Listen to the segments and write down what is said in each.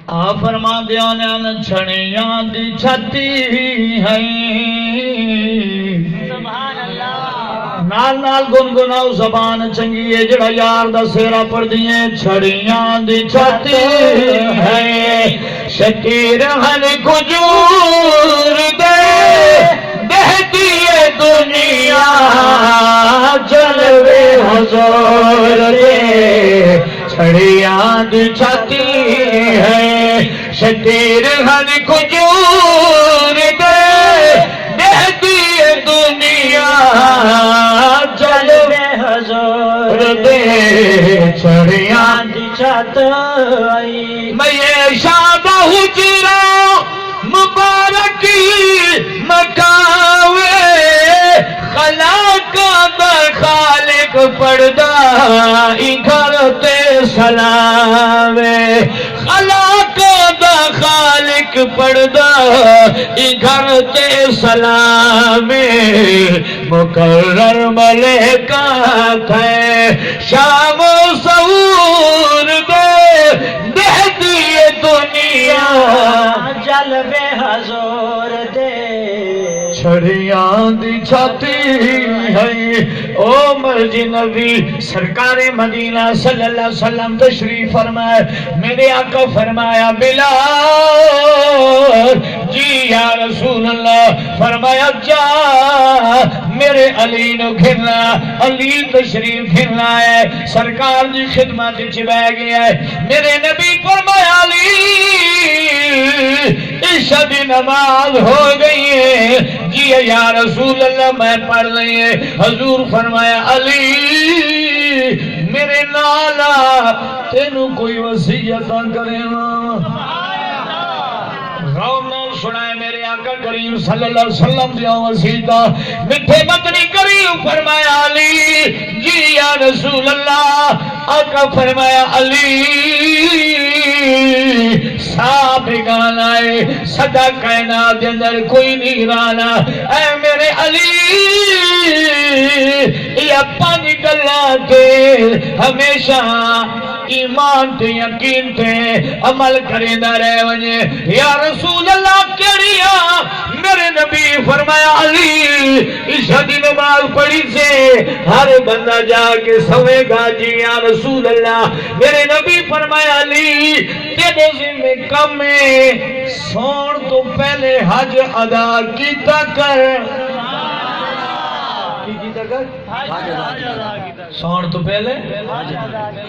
آ فرما دیا نے چھڑیاں دی چھتی ہے نال نال گنگناؤ زبان چنگی ہے جڑا یار دا سیرا پڑھ دیئے چھڑیاں دی چھتی ہے شکیر ہن کجور دے بہتی ہے دنیا جلوے حضور دے چھڑیاں دی چھتی ہے شکیر ہن کجور دے بہتی ہے دنیا جلوے حضور دے چھڑیاں دی چھت آئی میں شادہ حجرہ مبارکی مکاوے خلاق دا خالق پردہ گھر تے سلاوے خلاق دا خالق پردہ گھر تے سلاوے مقرر ملکہ تھے شام و سور دے دہتی دنیا جلوے حضور دے چھڑیاں دی چھاتی ہے او مرجی نبی سرکار مدینہ صلی اللہ علیہ وسلم تشریف فرمائے میرے آقا فرمایا بلال جی یا رسول اللہ فرمایا جا میرے علی نو گھرنا علی تشریف گھرنا ہے سرکار دی خدمت چبہ گیا ہے میرے نبی فرمایا علی عشاء دی نماز ہو گئی ہے جی یا رسول اللہ میں پڑھ رہی ہے حضور فرمایا علی میرے نالا تینوں کوئی وصیت کرے سنائے میرے آقا کریم صلی اللہ علیہ وسلم دیا وسیطہ مٹھے مدنی کریم فرمایا علی جی یا رسول اللہ آقا فرمایا علی صاحب گانا ہے صدا کائنات اندر کوئی نہیں رانا اے میرے علی یہ پانی گلہ تے ہمیشہ ایمان تے یقین تے عمل کرے نہ رہے وجے یا رسول اللہ کیڑیا میرے نبی فرمایا علی عشاء دی نماز پڑھی سے ہر بندہ جا کے سوے گا جی یا رسول اللہ میرے نبی فرمایا علی تیرے ذمہ کم ہے سون تو پہلے حج ادا کیتا کر سون تو پہلے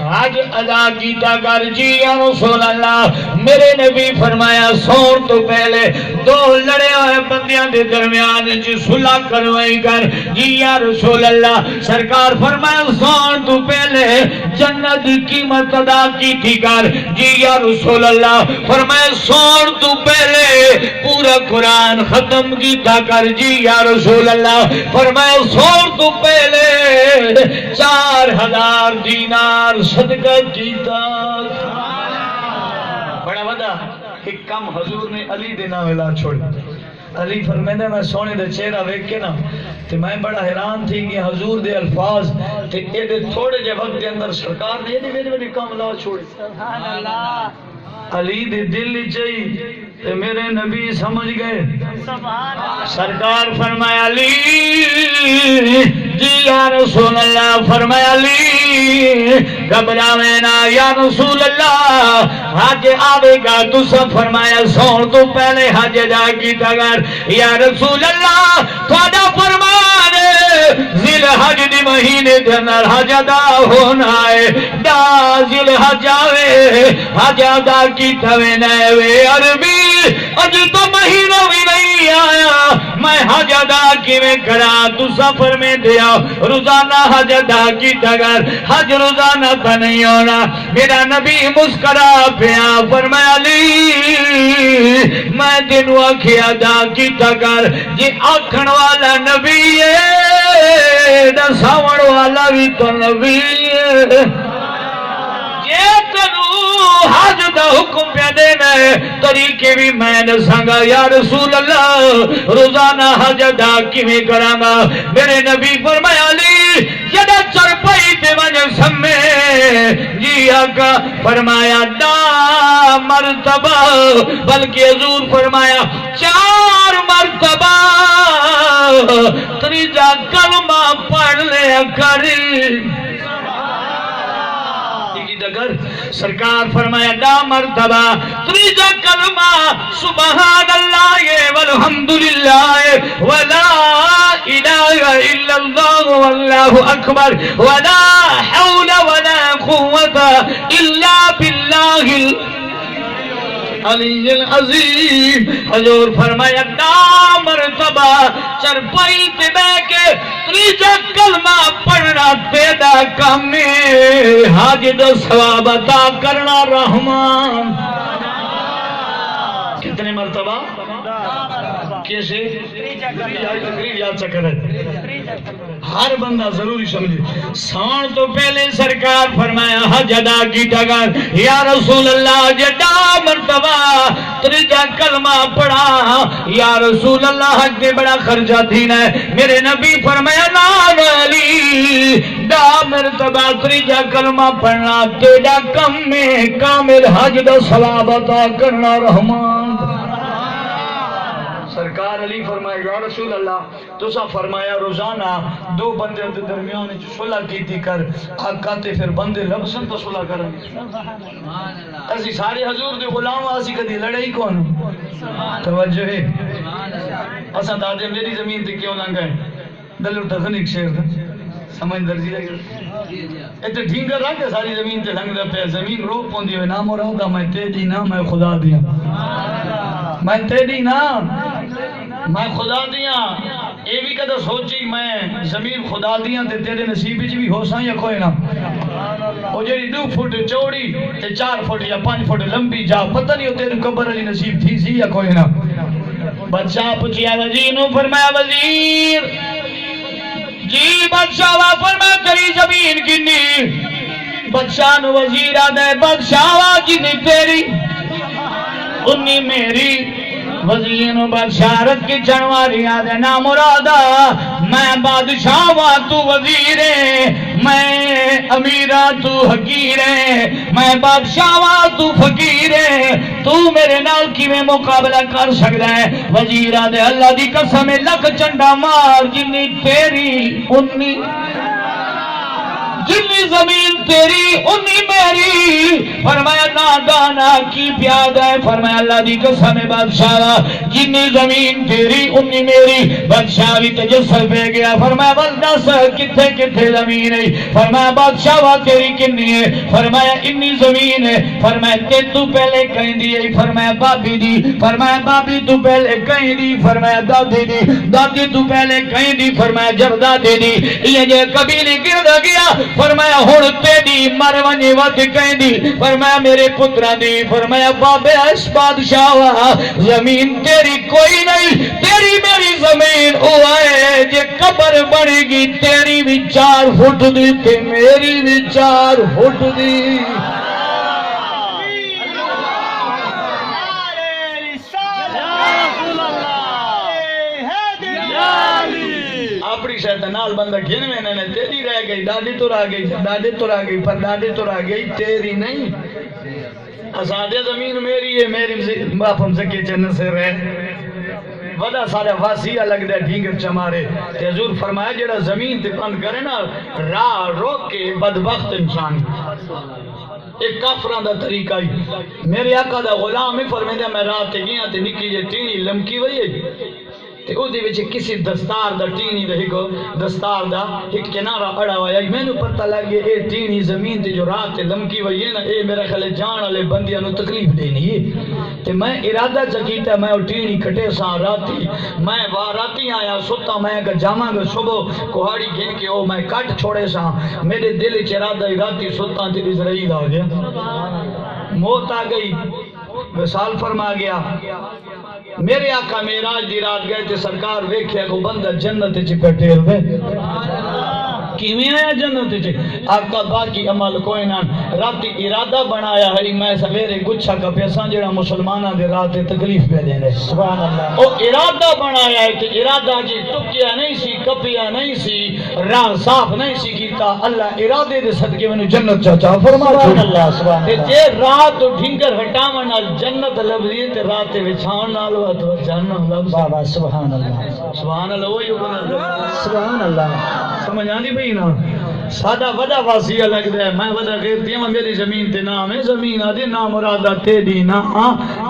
حج ادا کیتا کر جی یا رسول اللہ میرے نبی فرمایا سون تو پہلے دو لڑے ہوئے بندیاں دے درمیان جی صلح کروائی کر جی یا رسول اللہ سرکار فرمایا سون تو پہلے جنت کی قیمت ادا کی تھی کر جی یا رسول اللہ فرمایا سون تو پہلے پورا قرآن ختم کیتا کر جی یا رسول اللہ فرمایا سون تو پہلے 4000 دینار صدقہ کیتا بڑا ودا ایک کم حضور نے علی دینا ویلا چھوڑ علی فرمیندے میں سونے دے چہرہ ویکھ کے نا تے میں بڑا حیران تھی کہ حضور دے الفاظ تے اے دے تھوڑے جے وقت دے اندر سرکار نے یہ میرے کم لا چھوڑے سبحان اللہ علی دے دل چاہیے تے میرے نبی سمجھ گئے سرکار فرمایا علی جی یا رسول اللہ فرمایا علی گھبراویں نہ یا رسول اللہ حج آوے گا تو سب فرمایا سون تو پہلے حج ادا کیتا کر یا رسول اللہ تھوڑا فرمان ذل حج دی مہینے دے اندر حج ادا ہونا ہے دا ذل حج آوے حج ادا کیتا وے نوے عربی اج تو مہینہ بھی نہیں آیا میں حج ادا کیویں کرا تو سفر میں دیا روزانہ حج ادا کیتا کر حج روزانہ تھا نہیں ہونا میرا نبی مسکرا پیا فرمایا علی میں دنوں آنکھیں ادا کیتا کر جی آکھن والا نبی ہے دساون والا بھی تو نبی ہے جے تنو حج دا حکم پہ دینا ہے طریقے بھی میں دساں یا رسول اللہ روزانہ حج ادا کیویں کراں گا میرے نبی فرمایا علی جڑا چرپائی تے ون سمے جی آقا فرمایا دا مرتبہ بلکہ حضور فرمایا 4 مرتبہ تریجا کلمہ پڑھ لے کری اگر سرکار فرمایا 10 مرتبہ تریجا کلمہ سبحان اللہ والحمدللہ ولا الہ الا اللہ واللہ اکبر ولا حول ولا قوت الا باللہ علی العظیم حضور فرمایا 10 مرتبہ چرپائی تے بے کے تریجا کلمہ پڑھنا تیرا کام ہے حاجت و ثواب عطا کرنا رحمان کتنے مرتبہ کیسے تقریر یاد چکر ہے ہر بندہ ضروری سمجھے سان تو پہلے سرکار فرمایا حج ادا کی ٹگر یا رسول اللہ جڈا مرتبہ تریجا کلمہ پڑھا یا رسول اللہ حج دے بڑا خرچہ دینا ہے میرے نبی فرمایا نام علی 10 مرتبہ تریجا کلمہ پڑھنا تیرا کم میں کامل حج دا ثواب عطا کرنا رحمان سرکار علی فرمائے یا رسول اللہ تو سا فرمایا روزانہ 2 بندے کے درمیان صلح کیتی کر آقا تے پھر بندے لبسن تو صلح کریں اسی سارے حضور دے غلام آسی کدی لڑائی کون توجہ ہے اساں دادے میری زمین تے کیوں نہ گئے دلو تخنیک شیر سمجھ درجی رہ گئے ایتے ڈھینگر رکھ کے ساری زمین تے لنگ دے پہ زمین رو پوندی ہوئے نام ہو رہا ہوگا میں تیری نا میں خدا دیا میں تیری نا میں خدا دیا اے بھی کدھا سوچی میں زمین خدا دیا تے تیرے نصیب وچ بھی ہو ساں یا کوئی نہ او جڑی 2 فٹ چوڑی تے 4 فٹ یا 5 فٹ لمبی جا پتہ نہیں تیرے قبر علی نصیب تھی سی یا کوئی نہ بادشاہ پوچھیا وزیر نو فرمایا وزیر جی بادشاہ وا فرمایا تیری زمین کتنی بادشاہ نو وزیر آدھے بادشاہ وا جتنی تیری انی میری وزیر و بادشاہ رکھ کی چنواری آدھے نا مرادا میں بادشاہ وا تو وزیر ہے میں امیرہ تو حقیر ہے میں بادشاہ وا تو فقیر ہے تو میرے نال کی میں مقابلہ کر سکتا ہے وزیر آدھے اللہ دی قسم لکھ چنڈا مار جنی تیری انی جنی زمین تیری انی میری فرمایا نادانا کی پیاد ہے فرمایا اللہ دی قسم بادشاہ جنی زمین تیری انی میری بادشاہ بھی تجسل پہ گیا فرمایا بس دس کتھے کتھے زمین ہے فرمایا بادشاہ وا تیری کنی ہے فرمایا انی زمین ہے فرمایا تے تو پہلے کہیں دی ہے فرمایا بابی دی فرمایا بابی تو پہلے کہیں دی فرمایا دادی دی دادی تو پہلے کہیں دی فرمایا جردادی دی یہ جو قبیلی گرد گیا فرمایا ہن تیری مرونی وقت کہیں دی فرمایا میرے پترہ دی فرمایا بابے اس بادشاہ زمین تیری کوئی نہیں تیری میری زمین او آئے جے قبر بڑی گی تیری بھی 4 فٹ دی تے میری بھی 4 فٹ دی اپنی شیطنال بندہ گھن میں نے تیری رہ گئی دادی تو رہ گئی دادی تو رہ گئی پر دادی تو رہ گئی تیری نہیں ازادے زمین میری ہے میری باپ ہم سے کے چنن سے رہ ودا سارا واسیہ لگ دے ڈھینگر چمارے تے حضور فرمایا جڑا زمین تے بند کرے نا راہ روک کے بدبخت انسان ایک کافران دا طریقہ ہی میرے آقا دا غلام ہی فرمیدہ میں راہ تے گیا تے نکی جے ٹینی لمکی وئی ہے تے او دے وچ کسی دستار دا ٹینی دا ایک دستار دا ایک کنارہ اڑا ہوا ہے میں نو پتہ لگ گیا اے ٹینی زمین تے جو رات تے لمکی ہوئی ہے نا اے میرا خیال جان والے بندیاں نو تکلیف دینی ہے تے میں ارادہ چکیتا میں او ٹینی کٹے سا راتی میں راتی آیا ستا میں کہ جاواں گا صبح کوہاڑی گھن کے او میں کٹ چھوڑے سا میرے دل وچ ارادہ راتی ستا تے اسرائیل آ گیا موت آ گئی وصال فرما گیا میرے آقا معراج دی رات گئے تے سرکار ویکھیا کو بندہ جنت وچ کٹے ہوئے کیویں آیا جنت وچ آقا باقی عمل کوئی نہ راتی ارادہ بنایا ہے میں سویرے گچھا کا پیسہ جڑا مسلماناں دے رات تکلیف پہ دینے سبحان اللہ او ارادہ بنایا ہے کہ ارادہ جی ٹکیا نہیں سی کپیا نہیں سی راہ صاف نہیں سی کیتا اللہ ارادے دے صدقے میں جنت چاچا فرما سبحان اللہ سبحان اللہ جے رات ڈھنگر ہٹاون نال جنت لبھی تے رات وچھاون نال تو جنت لب بابا سبحان اللہ وہی سبحان اللہ سمجھ آندی بھئی نا سادہ ودا واسیہ لگدا ہے میں ودا کہتی ہوں میری زمین تے نام ہے زمین آدھی نام مرادہ تیری نا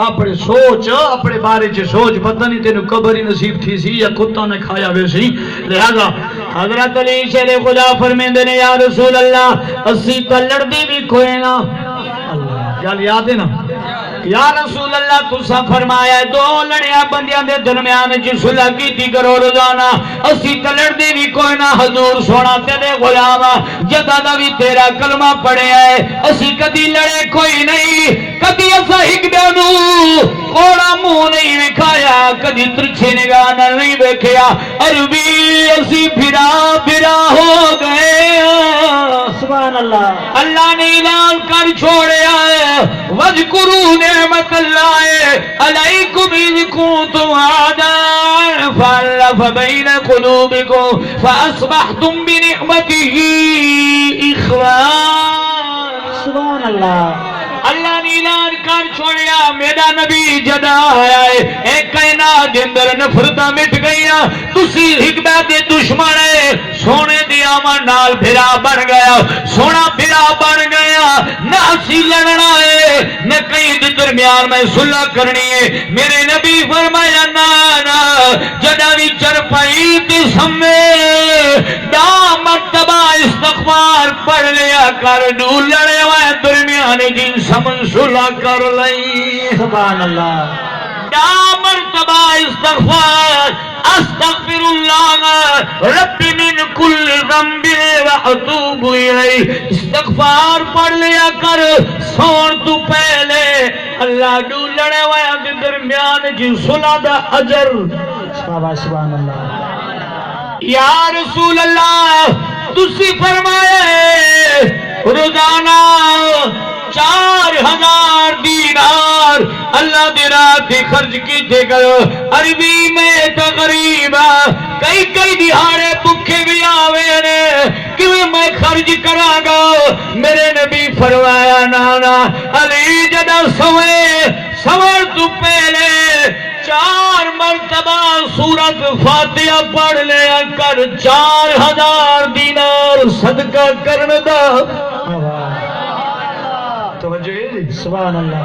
اپنے سوچ اپنے بارے چ سوچ پتہ نہیں تینوں قبر ہی نصیب تھی سی یا کتا نے کھایا وے سی لہذا حضرت علی شیر خدا فرمیندے نے یا رسول اللہ اسی کلڑ دی بھی کوئی نا اللہ گل یاد ہے نا یا رسول اللہ تسا فرمایا ہے دو لڑیاں بندیاں دے درمیان جی صلح کیتی کرو روزانہ اسی تلڑ دی بھی کوئی نہ حضور سونا تیرے غلام جدا دا بھی تیرا کلمہ پڑھے ہے اسی کدی لڑے کوئی نہیں کدی اسا ایک بیانو کوڑا منہ نہیں وکھایا کدی ترچھے نگاہ نہ نہیں ویکھیا عربی اسی پھرا پھرا ہو گئے سبحان اللہ اللہ نے اعلان کر چھوڑیا ہے وذکروا نعمت اللہ علیکم اذ کنتم اعداء فالف بین قلوبکم فاصبحتم بنعمته اخوان سبحان اللہ اللہ نے اعلان کر چھوڑیا میرا نبی جدا آیا ہے اے کائنات دے اندر نفرتاں مٹ گئیاں تسی حکمہ دے دشمن ہے سونے دی آمن نال بھرا بن گیا سونا بھرا بن گیا نہ اسی لڑنا ہے نہ کہیں دے درمیان میں صلح کرنی ہے میرے نبی فرمایا نا جدا بھی چرپائی تے سمے دا مرتبہ استغفار پڑھ لیا کر دو لڑے ہوئے درمیان جن سمن صلح کر لئی سبحان اللہ دا مرتبہ استغفار استغفر اللہ رب من کل ذنب واتوب الیہ استغفار پڑھ لیا کر سون تو پہلے اللہ دو لڑے ہوئے درمیان جن صلح دا اجر سبحان اللہ یا رسول اللہ تسی فرمائے روزانہ 4000 دینار اللہ دی راہ تے خرچ کیتے کرو عربی میں تقریبا کئی دہاڑے بھوکے بھی آوے نے کیوں میں خرچ کراں گا میرے نبی فرمایا نا علی جدا سویر تو پہلے 4 مرتبہ سورت فاتحہ پڑھ لیا کر 4000 دینار صدقہ کرنے دا توجہ سبحان اللہ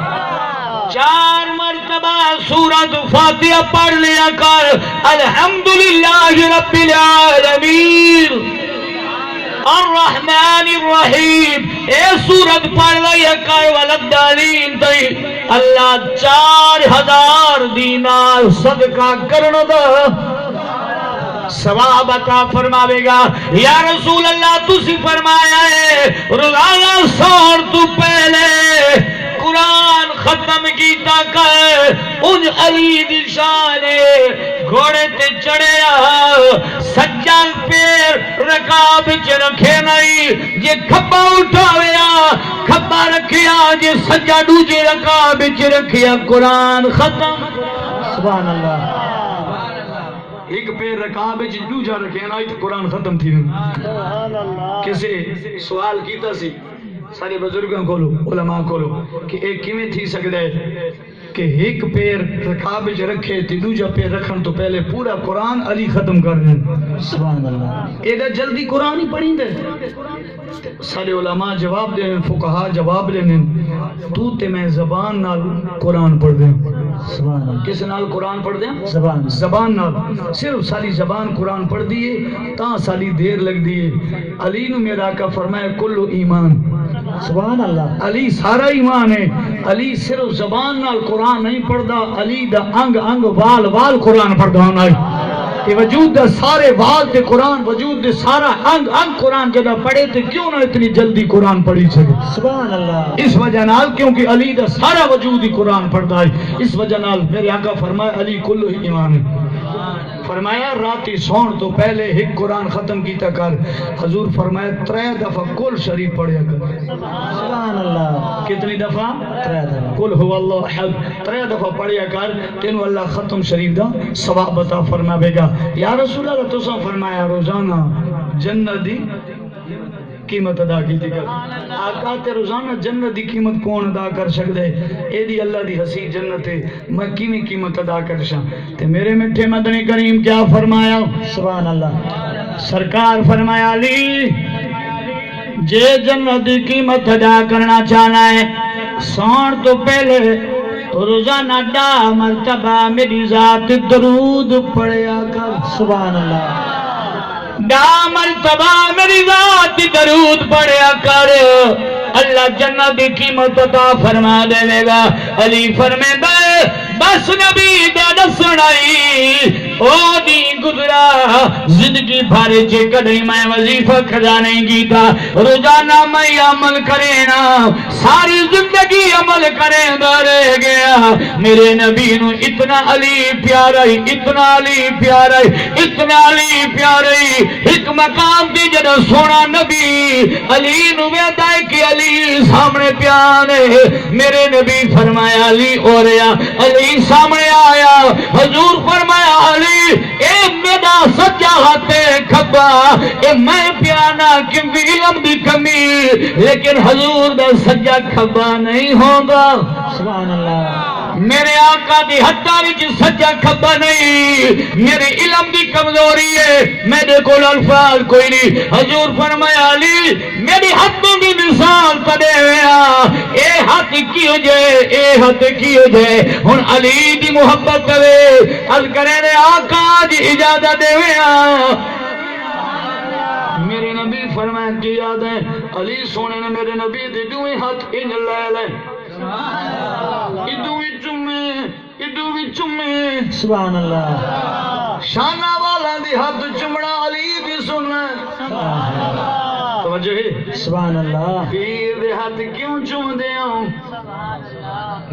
4 مرتبہ سورت فاتحہ پڑھ لیا کر الحمدللہ رب العالمین الرحمن الرحیم اے سورت پڑھ لیا کر والدالین تی اللہ 4000 دینار صدقہ کرنے دا ثواب عطا فرماوے گا یا رسول اللہ تسی فرمایا ہے روزانہ سور تو پہلے قرآن ختم کیتا کر ان علی دی شان گھوڑے تے چڑھیا سجا پیر رکاب وچ رکھے نہیں جے کھبا اٹھاویا کھبا رکھیا جے سجا دوجے رکاب وچ رکھیا قرآن ختم سبحان اللہ ایک پیر رکاب وچ دوجا رکھے نا تے قرآن ختم تھی کسے سوال کیتا سی سارے بزرگوں کو لو علماء کو لو کہ ایک کیویں تھی سکدا ہے کہ ایک پیر رکاب وچ رکھے تے دوجا پیر رکھن تو پہلے پورا قرآن علی ختم کر دین سبحان اللہ ایڈا جلدی قرآن ہی پڑھیں دے سارے علماء جواب دے فقہا جواب لینے تو تے میں زبان نال قرآن پڑھ دیں سبحان اللہ کس نال قرآن پڑھ دیں زبان نال صرف ساری زبان قرآن پڑھ دیئے تا سالی دیر لگ دیئے علی نو میرا آقا فرمائے کلو ایمان سبحان اللہ علی سارا ایمان ہے علی صرف زبان نال قرآن نہیں پڑھدا علی دا انگ انگ وال قرآن پڑھدا ہونا کہ وجود دا سارے وال تے قرآن وجود دے سارا انگ قرآن جدا پڑھے تے کیوں نہ اتنی جلدی قرآن پڑھی سکے سبحان اللہ اس وجہ نال کیونکہ علی دا سارا وجود ہی قرآن پڑھدا ہے اس وجہ نال میرے آقا فرمائے علی کلو ایمان ہے فرمایا راتی سون تو پہلے ایک قرآن ختم کیتا کر. حضور فرمایا 3 دفعہ کل شریف پڑھیا کر. سبحان اللہ. کتنی دفعہ؟ 3 دفعہ. قل هو اللہ احد 3 دفعہ پڑھیا کر. تینوں اللہ ختم شریف دا ثواب عطا فرماوے گا. یا رسول اللہ تساں فرمایا روزانہ جنت دی قیمت ادا کی تھی کر. آقا تے روزانہ جنت دی قیمت کون ادا کر سکدے؟ اے دی اللہ دی حسین جنت ہے، میں کیویں قیمت ادا کر ساں؟ تے میرے میٹھے مدنی کریم کیا فرمایا؟ سبحان اللہ. سرکار فرمایا علی جے جنت دی قیمت ادا کرنا چاہنا ہے سون تو پہلے روزانہ 10 مرتبہ میری ذات درود پڑھیا کر. سبحان اللہ. 10 مرتبہ میری ذات درود پڑھیا کر. اللہ جنت کی قیمت عطا فرما دے گا. علی فرماتا ہے بس نبی دا دسنائی او دی گزرا زندگی بھر چ کدی میں وظیفہ کھڑا نہیں کیتا. روزانہ میں عمل کرینا ساری زندگی عمل کریندا رہ گیا. میرے نبی نو اتنا علی پیارا ہی اتنا علی پیارا ہی اتنا علی پیارا ہی. ایک مقام دی جڑا سونا نبی علی نو ویندا ہے کہ علی سامنے پیانے. میرے نبی فرمایا علی ہو رہا. علی سامنے آیا. حضور فرمایا علی اے میرا سجا ہاتھ کھبا اے میں پیانا کیونکہ علم دی کمی لیکن حضور دا سجا کھبا نہیں ہوگا. سبحان اللہ. میرے آقا دی ہتھاں وچ سجا کھبا نہیں. میرے علم دی کمزوری ہے میرے کول الفاظ کوئی نہیں. حضور فرمایا علی میری ہتھوں دی مثال پڑے ہویا اے ہاتھ کی ہو جائے اے ہاتھ کی ہو جائے. ہن علی دی محبت کرے ال کرے نے آقا دی اجازت دے ہویا. میرے نبی فرمایا کی یاد ہے علی سونے نے میرے نبی دے دوئے ہاتھ انج لے لے ادو بھی چومے. سبحان اللہ. شانہ والا دی ہاتھ چمڑا علی دی سننا. توجہ ہے. سبحان اللہ. پیر دے ہاتھ کیوں چوم دے ہوں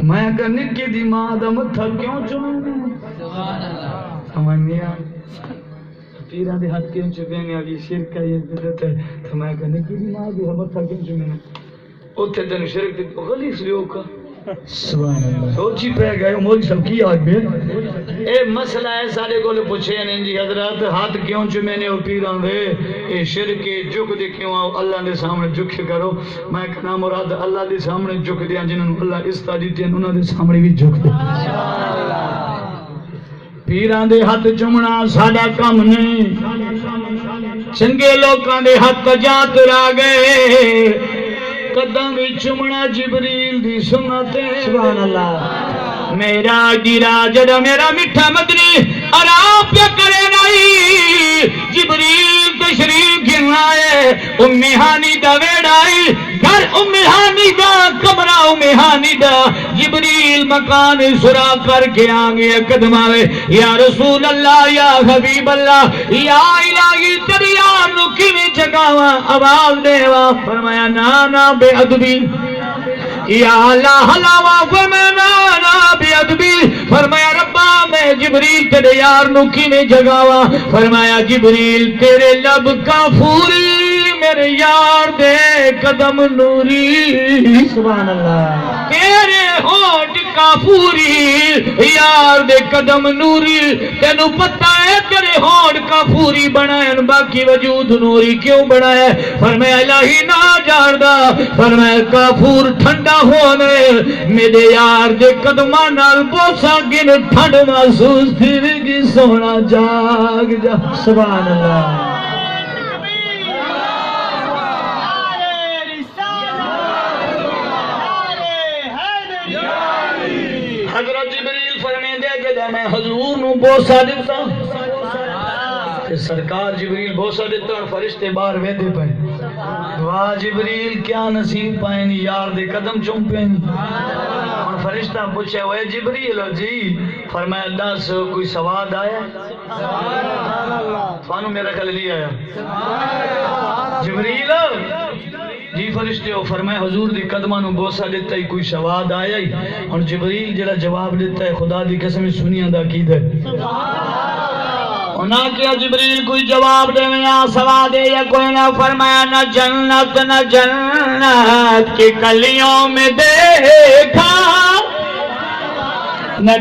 میں کہ نکی دی ماں دا متھا کیوں چوم دے سمجھ نہیں آ. پیران دے ہاتھ کیوں چومیں گے ابھی شرک ہے یہ بدعت ہے. تو میں کہ نکی دی ماں دا متھا کیوں چومیں گے اوتھے تن شرک دی غلیظ لوکا. سبحان اللہ. سوچی پہ گئے مول سب کی آج بھی اے مسئلہ ہے سارے کو پوچھے نہیں جی حضرات ہاتھ کیوں چومے نے او پیران دے اے شرک جھک دے کیوں اللہ دے سامنے جھک کرو. میں کہنا مراد اللہ دے سامنے جھک دیا جنہوں اللہ عزت دیتی ہیں انہوں دے سامنے بھی جھک دے. پیران دے ہاتھ چومنا ساڈا کم نہیں. چنگے لوکاں دے ہاتھ جات را گئے قدم بھی چومنا جبریل دی سنت. سبحان اللہ. میرا گرا جڑا میرا میٹھا مدنی آرام پہ کرے نہیں جبریل تشریف گھنائے امی ہانی دا ویڑائی گھر امی ہانی دا کمرہ امی ہانی دا جبریل مکان سرا کر کے آگے قدم آئے یا رسول اللہ یا حبیب اللہ یا الہی تیری آنو کیویں جگاوا آواز دیوا. فرمایا نانا بے ادبی یا اللہ حلاوہ. فرمایا نانا بے ادبی. فرمایا ربا میں جبریل تیرے یار نو کیویں جگاوا. فرمایا جبریل تیرے لب کافوری میرے یار دے قدم نوری. سبحان اللہ. تیرے ہونٹ کافوری یار دے قدم نوری. تینو پتہ ہے تیرے ہونٹ کافوری بنائے باقی وجود نوری کیوں بنائے؟ فرمایا الہی نہ جاندا. فرمایا کافور ٹھنڈا ہونے میرے یار دے قدماں نال بوسا گن ٹھنڈ محسوس تھی گی سونا جاگ جا. سبحان اللہ. حضرت جبریل فرمیندے جدا میں حضور نو بوسا دیتا کہ سرکار جبریل بوسا دیتا اور فرشتے باہر ویدے پہ واہ جبریل کیا نصیب پائیں یار دے قدم چوم پہیں. اور فرشتہ پوچھے وہ جبریل جی فرمایا دس کوئی سواد آیا فانو میرا کل لیا آیا جبریل جی فرشتے ہو. فرمایا حضور دی قدمہ نو بوسا دیتا ہی کوئی سواد آیا ہی. اور جبریل جڑا جواب دیتا ہے خدا دی قسم سنیاں دا عقیدہ ہے انہاں کیا جبریل کوئی جواب دے میں یا سوا دے یا کوئی نہ فرمایا نہ جنت کی کلیوں میں دیکھا